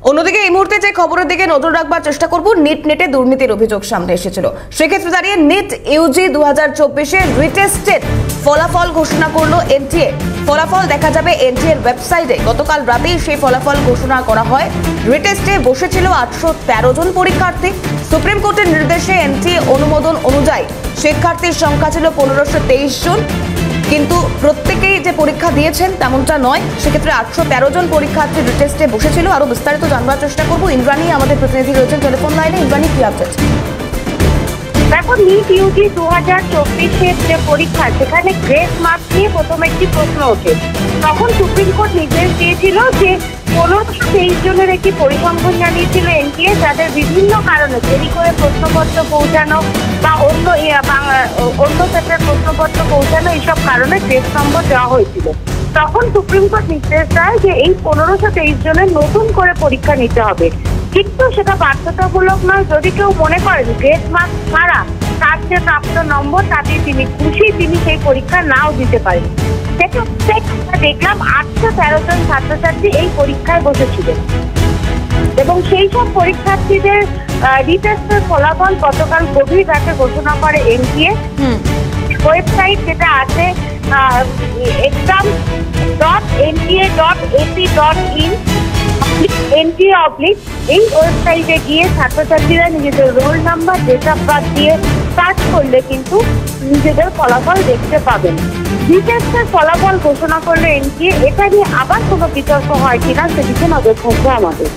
অন্যদিকে এই মুহূর্তে যে খবরের দিকে নজর রাখবার চেষ্টা করব, নেটে দুর্নীতির অভিযোগ সামনে এসেছিল। সেক্ষেত্রে দাঁড়িয়ে নিট ইউজি 2024-এর রিটেস্টের ফলাফল ঘোষণা করলো এনটিএ। ফলাফল দেখা যাবে এনটিএ এর ওয়েবসাইটে। গতকাল রাতেই সেই ফলাফল ঘোষণা করা হয়। রিটেস্টে বসেছিল 813 জন পরীক্ষার্থী। সুপ্রিম কোর্টের নির্দেশে এনটিএ অনুমোদন অনুযায়ী শিক্ষার্থীর সংখ্যা ছিল 1523 জন, কিন্তু প্রত্যেকেই যে পরীক্ষা দিয়েছেন তেমনটা নয়। সেক্ষেত্রে 813 জন পরীক্ষার্থী রিটেস্টে বসেছিল। আরো বিস্তারিত জানবার চেষ্টা করবো। ইন্দ্রাণী আমাদের প্রতিনিধি রয়েছেন টেলিফোন লাইনে। ইন্দ্রাণী, কি আপডেট? দেখো, নিট ইউজি 2024-এর যে পরীক্ষা, সেখানে গ্রেস মার্কস নিয়ে প্রথম একটি প্রশ্ন ওঠে। তখন সুপ্রিম কোর্ট নির্দেশ দিয়েছিল যে 1523 জনের একটি পরিসংখ্যান জানিয়েছিল এনটিএ, যাদের বিভিন্ন কারণে দেরি করে প্রশ্নপত্র পৌঁছানো বা অন্য ক্ষেত্রের প্রশ্নপত্র পৌঁছানো, এইসব কারণে গ্রেস নম্বর দেওয়া হয়েছিল। তখন সুপ্রিম কোর্ট নির্দেশ দেয় যে এই 1523 জনের নতুন করে পরীক্ষা নিতে হবে, কিন্তু সেটা বাধ্যতামূলক নয়। যদি কেউ মনে করেন গ্রেস মার্কস ছাড়া তার যে প্রাপ্ত নম্বর তাতে তিনি খুশি, তিনি সেই পরীক্ষা নাও দিতে পারেন। সেক্ষেত্রে আমরা দেখলাম 813 জন ছাত্রছাত্রী এই পরীক্ষায় বসেছিল এবং সেই সব পরীক্ষার্থীদের রিটেস্টের ফলাফল গতকাল গভীর রাতে ঘোষণা করে এনটিএ। ওয়েবসাইট যেটা আছে exam.nta.ac.in এই ওয়েবসাইটে গিয়ে ছাত্রছাত্রীরা নিজেদের roll number, date of birth দিয়ে সার্চ করলে কিন্তু নিজেদের ফলাফল দেখতে পাবেন। রিটেস্টের ফলাফল ঘোষণা করলে এনটিএ, এটা নিয়ে আবার কোনো বিতর্ক হয় কিনা সেদিকে নজর থাকবে আমাদের।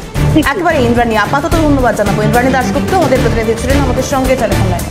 একেবারে ইন্দ্রাণী, আপাতত ধন্যবাদ জানাবো। ইন্দ্রাণী দাশগুপ্ত আমাদের প্রতিনিধি ছিলেন আমাদের সঙ্গে টেলিফোন লাইনে।